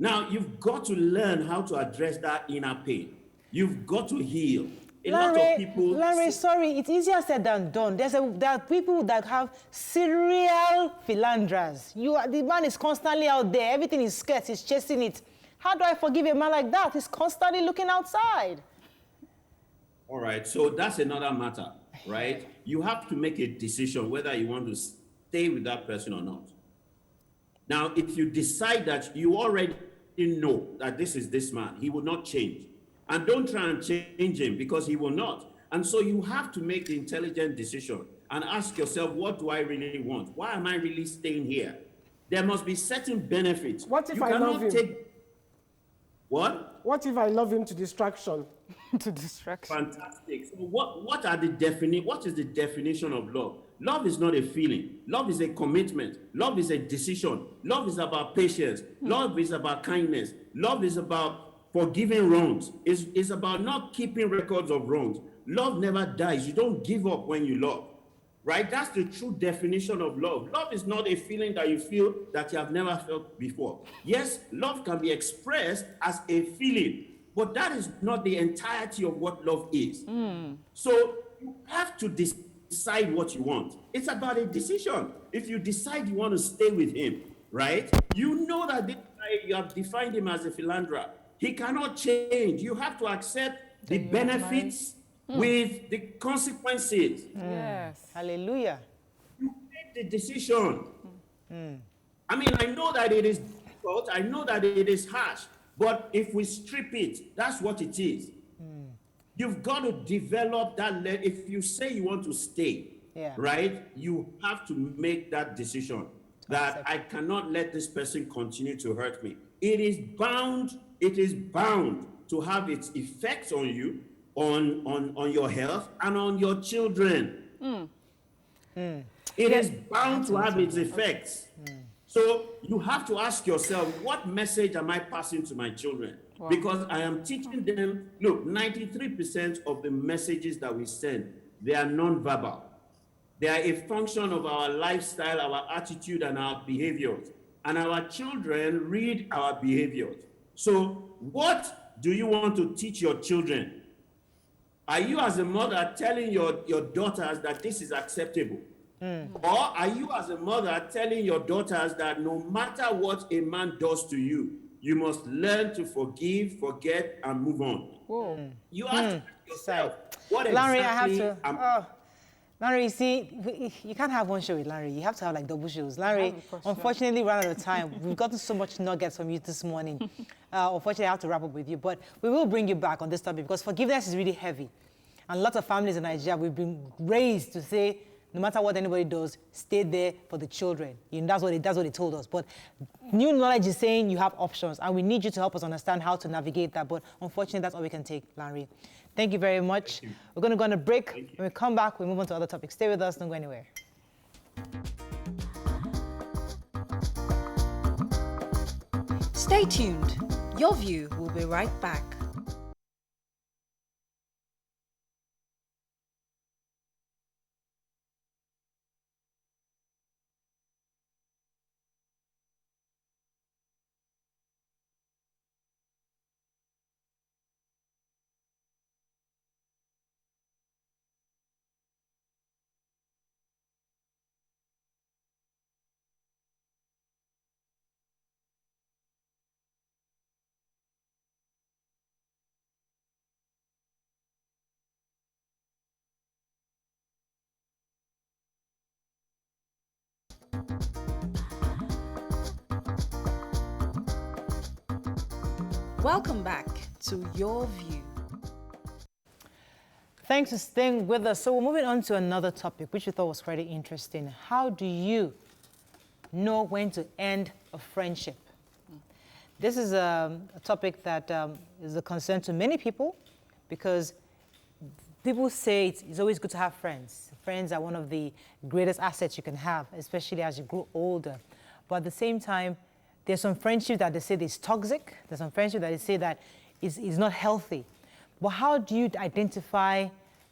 Now, you've got to learn how to address that inner pain. You've got to heal. A lot of people... Lanre, sorry, it's easier said than done. There are people that have serial philandras. The man is constantly out there. Everything is scarce. He's chasing it. How do I forgive a man like that? He's constantly looking outside. All right, so that's another matter, right? You have to make a decision whether you want to stay with that person or not. Now, if you decide that you already know that this is this man, he will not change. And don't try and change him because he will not. And so you have to make the intelligent decision and ask yourself, what do I really want? Why am I really staying here? There must be certain benefits. What if I love him? What? What if I love him to distraction? To distraction. Fantastic. So what is the definition of love? Love is not a feeling. Love is a commitment. Love is a decision. Love is about patience. Love is about kindness. Love is about forgiving wrongs. It's about not keeping records of wrongs. Love never dies. You don't give up when you love. Right? That's the true definition of love. Love is not a feeling that you feel that you have never felt before. Yes, love can be expressed as a feeling, but that is not the entirety of what love is. So you have to decide what you want. It's about a decision. If you decide you want to stay with him, right? You know that this guy, you have defined him as a philanderer. He cannot change. You have to accept the benefits with the consequences. Yes. Hallelujah. You make the decision. I mean, I know that it is difficult. I know that it is harsh. But if we strip it, that's what it is. You've got to develop that. If you say you want to stay, right, you have to make that decision that I cannot let this person continue to hurt me. It is bound to have its effects on you, on your health and on your children. It is bound to have its effects. So you have to ask yourself, what message am I passing to my children? Wow. Because I am teaching them, look, 93% of the messages that we send, they are non-verbal. They are a function of our lifestyle, our attitude, and our behaviors. And our children read our behaviors. So what do you want to teach your children? Are you as a mother telling your daughters that this is acceptable? Or are you as a mother telling your daughters that no matter what a man does to you, you must learn to forgive, forget, and move on? You have to ask yourself, what Lanre, exactly... I have to... Lanre, you see, you can't have one show with Lanre. You have to have like double shows. Lanre, unfortunately, we're out of time. We've gotten so much nuggets from you this morning. Unfortunately, I have to wrap up with you. But we will bring you back on this topic because forgiveness is really heavy. And lots of families in Nigeria, we've been raised to say, no matter what anybody does, stay there for the children. You know, that's what they told us. But new knowledge is saying you have options, and we need you to help us understand how to navigate that. But unfortunately, that's all we can take, Lanre. Thank you very much. We're going to go on a break. When we come back, we move on to other topics. Stay with us. Don't go anywhere. Stay tuned. Your View will be right back. Welcome back to Your View. Thanks for staying with us. So we're moving on to another topic, which we thought was pretty interesting. How do you know when to end a friendship? This is a topic that is a concern to many people because people say it's always good to have friends. Friends are one of the greatest assets you can have, especially as you grow older. But at the same time, there's some friendship that they say is toxic. There's some friendship that they say that is not healthy. But how do you identify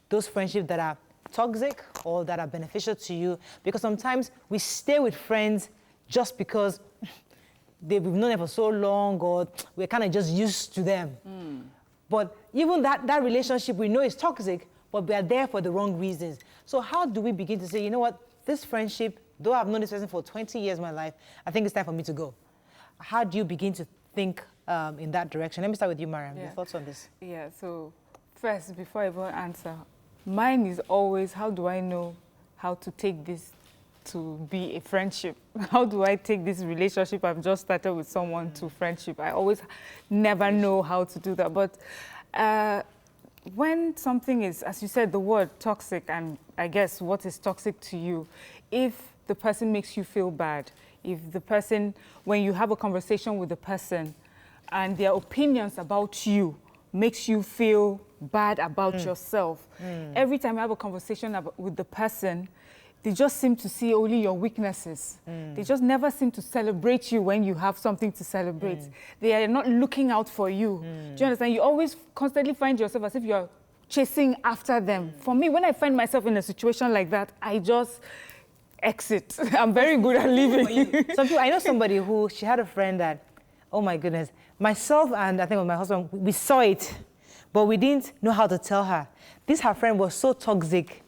those friendships that are toxic or that are beneficial to you? Because sometimes we stay with friends just because we've known them for so long or we're kind of just used to them. But even that relationship we know is toxic, but we are there for the wrong reasons. So how do we begin to say, you know what, this friendship, though I've known this person for 20 years of my life, I think it's time for me to go. How do you begin to think in that direction? Let me start with you, Mariam. Your thoughts on this? Yeah, so first, before I even answer, mine is always, how do I know how to take this to be a friendship? How do I take this relationship I've just started with someone to friendship? I always never know how to do that. But when something is, as you said, the word toxic, and I guess what is toxic to you, if the person makes you feel bad, if the person, when you have a conversation with the person and their opinions about you makes you feel bad about yourself, every time you have a conversation with the person, they just seem to see only your weaknesses. They just never seem to celebrate you when you have something to celebrate. They are not looking out for you. Do you understand? You always constantly find yourself as if you're chasing after them. For me, when I find myself in a situation like that, I just exit. I'm very good at leaving. Some people, I know somebody who, she had a friend that, oh my goodness, myself and I think with my husband, we saw it, but we didn't know how to tell her. This, her friend, was so toxic,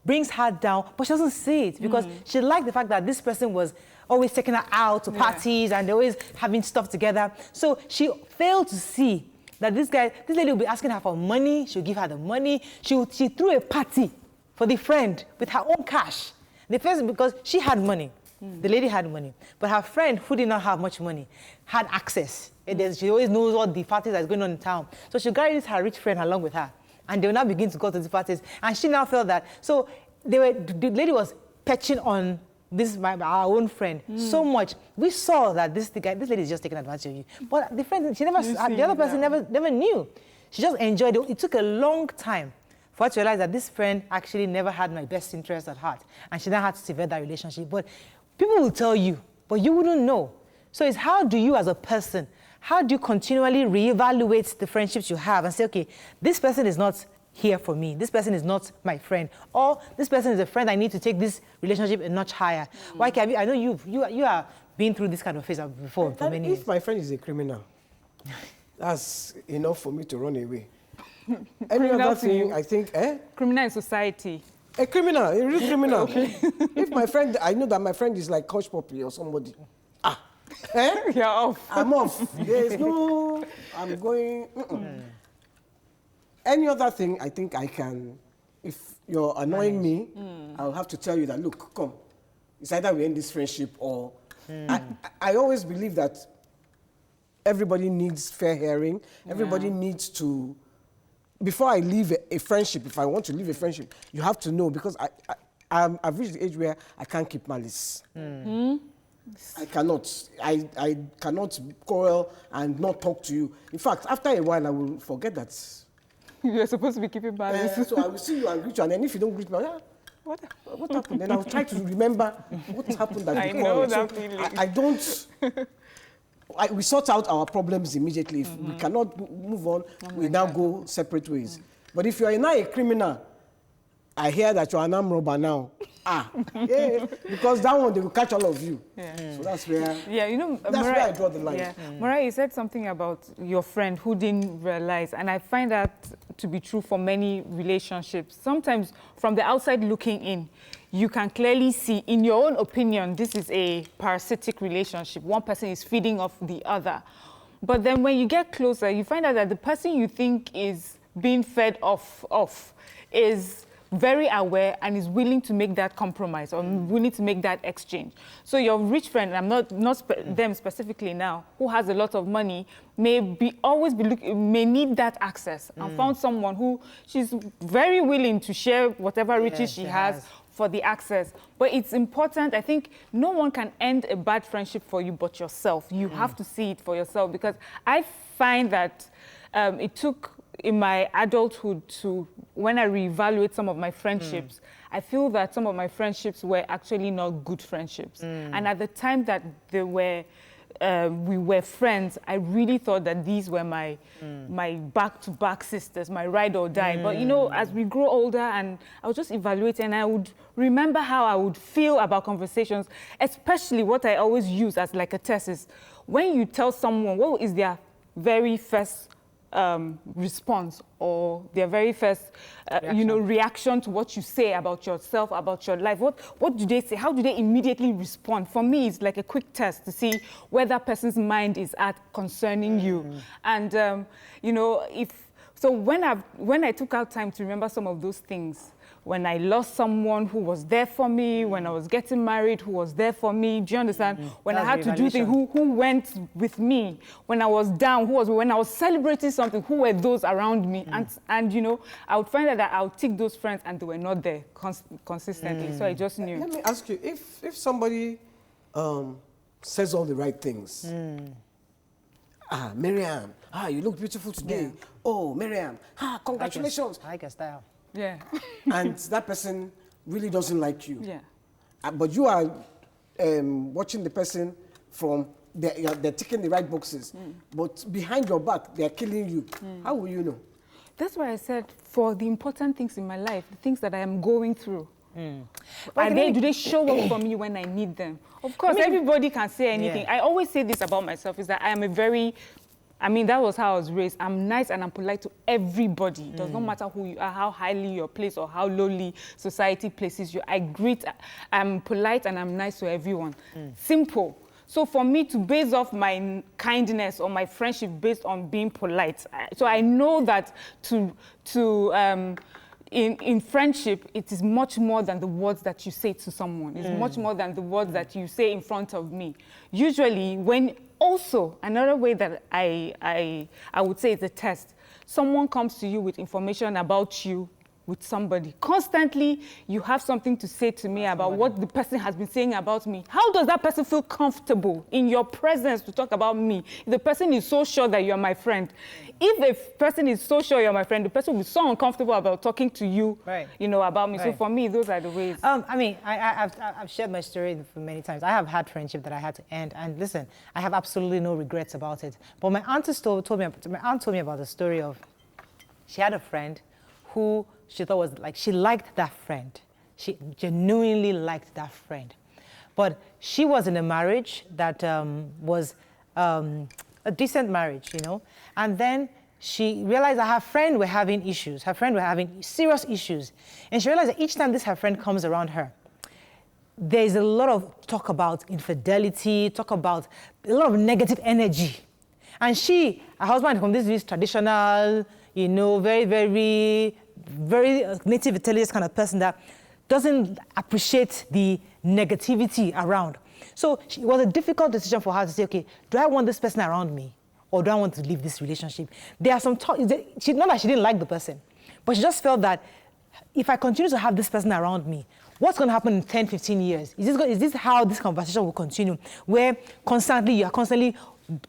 brings her down, but she doesn't see it because she liked the fact that this person was always taking her out to parties and they're always having stuff together. So she failed to see that this lady will be asking her for money, she'll give her the money. She threw a party for the friend with her own cash. The first, because she had money, the lady had money, but her friend, who did not have much money, had access. She always knows all the parties that's going on in town. So she carried her rich friend along with her. And they will now begin to go to the parties. And she now felt that. So the lady was perching on our own friend so much. We saw that this lady is just taking advantage of you. But the friend, the other person never knew. She just enjoyed it. It took a long time for her to realize that this friend actually never had my best interest at heart. And she now had to sever that relationship. But people will tell you, but you wouldn't know. So it's how do you as a person, how do you continually reevaluate the friendships you have and say, okay, this person is not here for me. This person is not my friend. Or this person is a friend, I need to take this relationship a notch higher. Why can't I know you are been through this kind of phase before for many years. If my friend is a criminal, that's enough for me to run away. Any other thing, I think, Criminal in society. A criminal, a real criminal. Okay. If my friend, I know that my friend is like Coach Poppy or somebody. You're off. I'm off. There's no, I'm going. Any other thing, I think I can, if you're annoying me, I'll have to tell you that, look, come. It's either we end this friendship or... I always believe that everybody needs fair hearing. Everybody needs to... Before I leave a friendship, if I want to leave a friendship, you have to know, because I've reached the age where I can't keep malice. I cannot. I cannot quarrel and not talk to you. In fact, after a while, I will forget that. You're supposed to be keeping balance. So I will see you and greet you, and then if you don't greet me, what happened? Then I'll try to remember what happened. That I know that feeling. I don't. We sort out our problems immediately. If we cannot move on, we now go separate ways. But if you are now a criminal, I hear that you are an armed robber now. Because that one, they will catch all of you. So that's where, where I draw the line. Mariah, you said something about your friend who didn't realize, and I find that to be true for many relationships. Sometimes from the outside looking in, you can clearly see, in your own opinion, this is a parasitic relationship. One person is feeding off the other. But then when you get closer, you find out that the person you think is being fed off is very aware and is willing to make that compromise or willing to make that exchange. So your rich friend, I'm not them specifically now, who has a lot of money, may need that access and found someone who she's very willing to share whatever riches she has for the access. But it's important, I think no one can end a bad friendship for you but yourself. You have to see it for yourself, because I find that it took in my adulthood to, when I reevaluate some of my friendships, I feel that some of my friendships were actually not good friendships. And at the time that we were friends, I really thought that these were my back-to-back sisters, my ride or die. But as we grow older, and I was just evaluating, and I would remember how I would feel about conversations, especially what I always use as like a test is when you tell someone what is their very first response or their very first, reaction to what you say about yourself, about your life. What do they say? How do they immediately respond? For me, it's like a quick test to see where that person's mind is at concerning you. And, when I took out time to remember some of those things, when I lost someone who was there for me, when I was getting married, who was there for me, do you understand? When I had to do things, who went with me? When I was down, when I was celebrating something, who were those around me? And I would find out that I would take those friends and they were not there consistently. So I just knew. Let me ask you, if somebody says all the right things, Miriam, you look beautiful today. Yeah. Oh, Miriam, congratulations. I like your style. Yeah. And that person really doesn't like you. Yeah. But you are watching the person from, they're ticking the right boxes. But behind your back, they're killing you. How will you know? That's why I said, for the important things in my life, the things that I am going through, do they show up for me when I need them? Of course, everybody can say anything. Yeah. I always say this about myself, is that I am that was how I was raised. I'm nice and I'm polite to everybody. It does not matter who you are, how highly you're placed or how lowly society places you. I'm polite and I'm nice to everyone. Simple. So for me to base off my kindness or my friendship based on being polite, so I know that in friendship, it is much more than the words that you say to someone. It's much more than the words that you say in front of me. Usually, also, another way that I would say is a test. Someone comes to you with information about you, with somebody. Constantly, you have something to say to me about what the person has been saying about me. How does that person feel comfortable in your presence to talk about me? If the person is so sure that you're my friend. If a person is so sure you're my friend, the person will be so uncomfortable about talking to you, about me. Right. So for me, those are the ways. I've shared my story for many times. I have had friendship that I had to end. And listen, I have absolutely no regrets about it. But my aunt told me about the story of, she had a friend who she thought was she liked that friend. She genuinely liked that friend. But she was in a marriage that was a decent marriage, And then she realized that her friend were having issues. Her friend were having serious issues. And she realized that each time her friend comes around her, there's a lot of talk about infidelity, talk about a lot of negative energy. And her husband from this traditional, very, very, very native Italian kind of person that doesn't appreciate the negativity around. So it was a difficult decision for her to say, okay, do I want this person around me or do I want to leave this relationship? There are some talk, not that she didn't like the person, but she just felt that if I continue to have this person around me, what's going to happen in 10, 15 years? Is this how this conversation will continue? Where you are constantly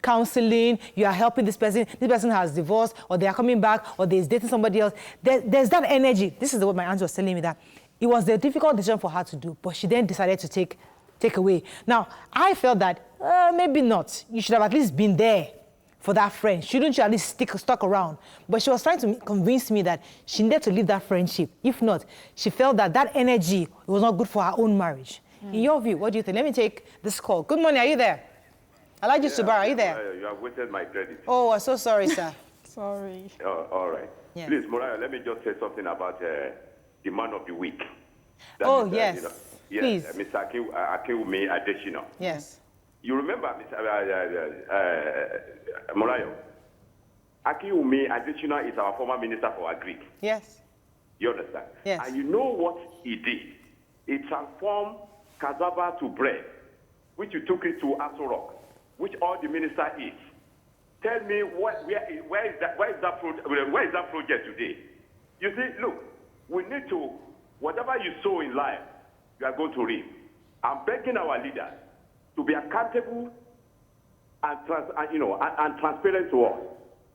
counseling, you are helping this person has divorced, or they are coming back, or they're dating somebody else. There's that energy. This is what my aunt was telling me, that it was a difficult decision for her to do, but she then decided to take away. Now, I felt that maybe not. You should have at least been there for that friend. Shouldn't you at least stuck around? But she was trying to convince me that she needed to leave that friendship. If not, she felt that energy was not good for her own marriage. In your view, what do you think? Let me take this call. Good morning, are you there? Elijah Subar, are you there? You have wasted my credit. Oh, I'm so sorry, sir. Sorry. All right. Yeah. Please, Mariah, let me just say something about the man of the week. Yes. Please. Mr. Akinwumi Adesina. Yes. You remember, Mariah, Akinwumi Adesina is our former minister for Agri. Yes. You understand? Yes. And you know what he did? He transformed cassava to bread, which you took it to Aso Rock, which all the minister eats. Tell me where is that project today? You see, look, we need to, whatever you sow in life, you are going to reap. I'm begging our leaders to be accountable and transparent to us.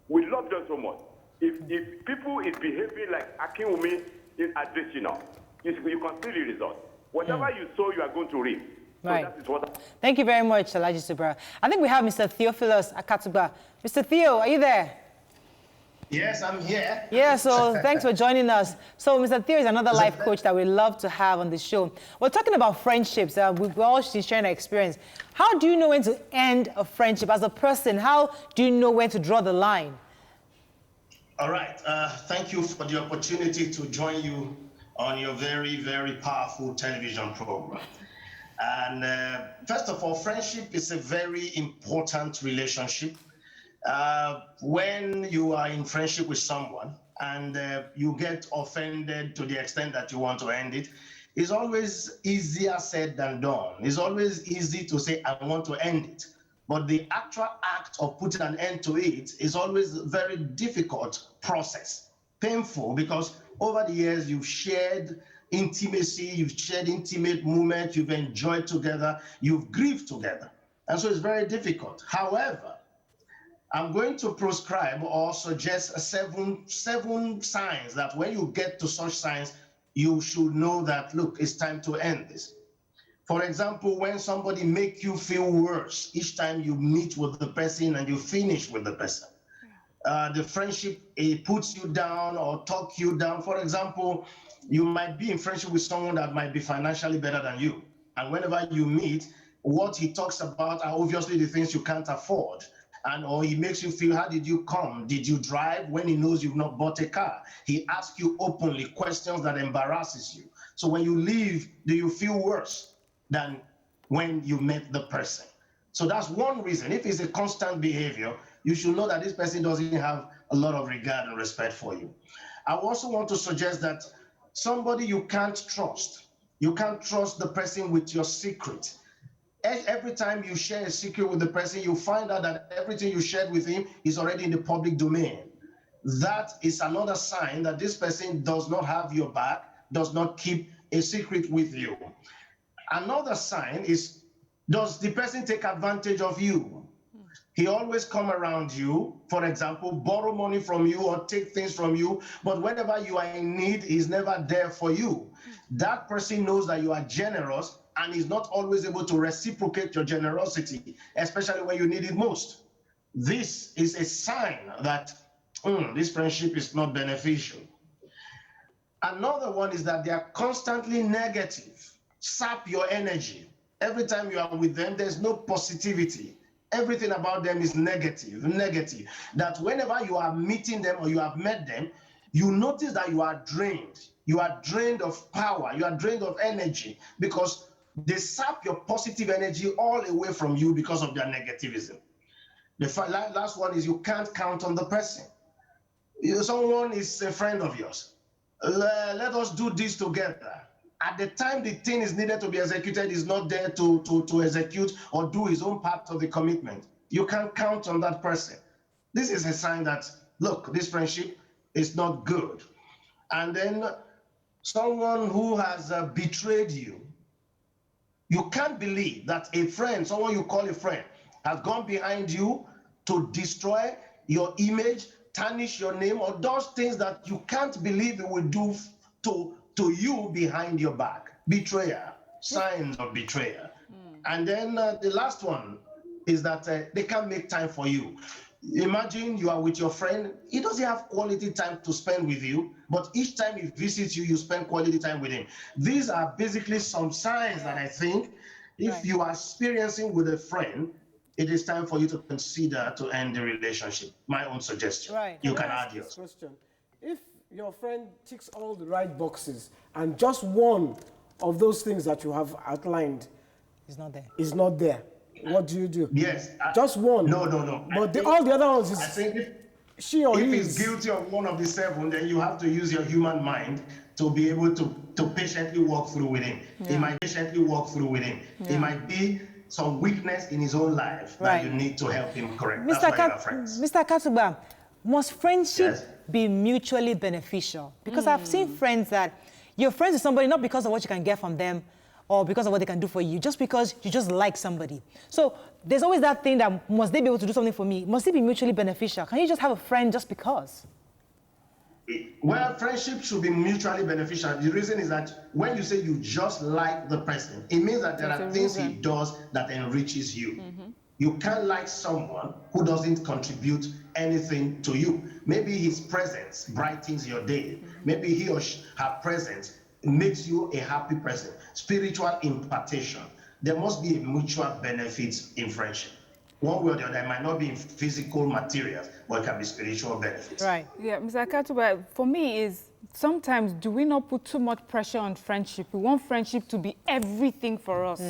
We love them so much. If people is behaving like Akinwumi in Adesina, you can see the result. Whatever you sow, you are going to reap. Right. So that is what Thank you very much, Elijah Subra. I think we have Mr. Theophilus Akatugba. Mr. Theo, are you there? Yes, I'm here. Yeah, so thanks for joining us. So Mr. Theo is another life coach that we love to have on the show. We're talking about friendships. We've all sharing our experience. How do you know when to end a friendship as a person? How do you know when to draw the line? All right. Thank you for the opportunity to join you on your very, very powerful television program. And first of all, friendship is a very important relationship. When you are in friendship with someone and you get offended to the extent that you want to end it, it's always easier said than done. It's always easy to say, I want to end it. But the actual act of putting an end to it is always a very difficult process, painful, because over the years you've shared intimacy, you've shared intimate moments, you've enjoyed together, you've grieved together. And so it's very difficult. However, I'm going to prescribe or suggest seven signs that when you get to such signs, you should know that, look, it's time to end this. For example, when somebody make you feel worse each time you meet with the person and you finish with the person. The friendship, it puts you down or talk you down. For example, you might be in friendship with someone that might be financially better than you. And whenever you meet, what he talks about are obviously the things you can't afford. Or he makes you feel, how did you come? Did you drive? When he knows you've not bought a car. He asks you openly questions that embarrasses you. So when you leave, do you feel worse than when you met the person? So that's one reason. If it's a constant behavior, you should know that this person doesn't have a lot of regard and respect for you. I also want to suggest that somebody you can't trust the person with your secret. Every time you share a secret with the person, you find out that everything you shared with him is already in the public domain. That is another sign that this person does not have your back, does not keep a secret with you. Another sign is, does the person take advantage of you? He always come around you, for example, borrow money from you or take things from you, but whenever you are in need, he's never there for you. That person knows that you are generous and is not always able to reciprocate your generosity, especially when you need it most. This is a sign that this friendship is not beneficial. Another one is that they are constantly negative, sap your energy. Every time you are with them, there's no positivity. Everything about them is negative. That whenever you are meeting them or you have met them, you notice that you are drained. You are drained of power. You are drained of energy because they sap your positive energy all away from you because of their negativism. The last one is you can't count on the person. Someone is a friend of yours. Let us do this together. At the time the thing is needed to be executed, he's not there to execute or do his own part of the commitment. You can't count on that person. This is a sign that, look, this friendship is not good. And then someone who has betrayed you. You can't believe that a friend, someone you call a friend, has gone behind you to destroy your image, tarnish your name, or does things that you can't believe it will do to you behind your back. Betrayal, signs of betrayal. And then the last one is that they can't make time for you. Imagine you are with your friend. He doesn't have quality time to spend with you, but each time he visits you, you spend quality time with him. These are basically some signs that I think if you are experiencing with a friend, it is time for you to consider to end the relationship. My own suggestion. Right. You can add yours. Question. If your friend ticks all the right boxes and just one of those things that you have outlined is not there, what do you do? Yes. Just one. No. But all the other ones is I think if she or he is guilty of one of the seven, then you have to use your human mind to be able to patiently walk through with him. He might patiently walk through with him. It might be some weakness in his own life that you need to help him correct. Mr. Akatugba, must friendship be mutually beneficial? Because I've seen friends that you're friends with somebody not because of what you can get from them or because of what they can do for you, just because you just like somebody. So there's always that thing that must they be able to do something for me? Must it be mutually beneficial? Can you just have a friend just because? Well, friendship should be mutually beneficial. The reason is that when you say you just like the person, it means that there are things he does that enriches you. You can't like someone who doesn't contribute anything to you. Maybe his presence brightens your day. Maybe he or her presence makes you a happy person. Spiritual impartation. There must be a mutual benefit in friendship. one way or the other. It might not be in physical materials, but it can be spiritual benefits. Right. Yeah, Mr. Akatugba, for me is sometimes do we not put too much pressure on friendship? We want friendship to be everything for us.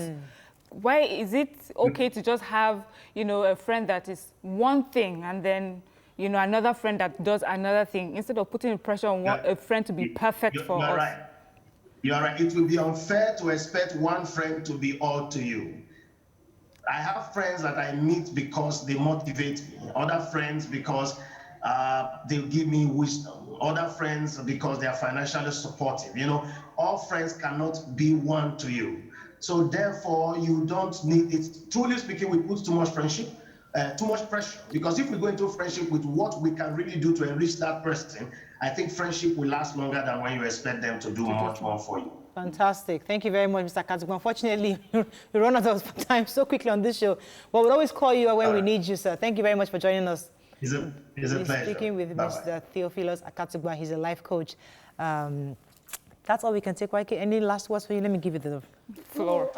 Why is it okay to just have, you know, a friend that is one thing and then, you know, another friend that does another thing, instead of putting pressure on a friend to be perfect for us? Right. You are right. It will be unfair to expect one friend to be all to you. I have friends that I meet because they motivate me. Other friends because they give me wisdom. Other friends because they are financially supportive. You know, all friends cannot be one to you. So therefore, you don't need it. Truly speaking, we put too much too much pressure. Because if we go into friendship with what we can really do to enrich that person, I think friendship will last longer than when you expect them to do much more for you. Fantastic. Thank you very much, Mr. Akatugba. Unfortunately, we run out of time so quickly on this show. But we'll always call you when we need you, sir. Thank you very much for joining us. It's a pleasure. Speaking with Bye-bye. Mr. Theophilus Akatugba. He's a life coach. That's all we can take. Waike, any last words for you? Let me give you the floor.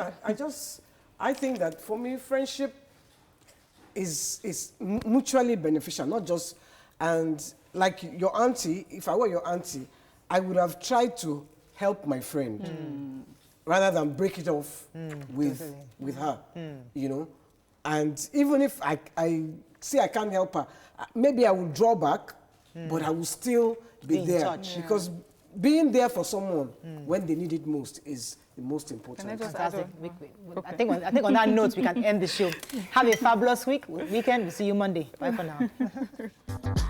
I think that for me, friendship is mutually beneficial, not just, and like your auntie, if I were your auntie, I would have tried to help my friend rather than break it off with her, you know. And even if I see I can't help her, maybe I will draw back, but I will still be there. Touch. Because being there for someone when they need it most is the most important. Can I just Fantastic. add on? I think on that note, we can end the show. Have a fabulous weekend. We'll see you Monday. Bye for now.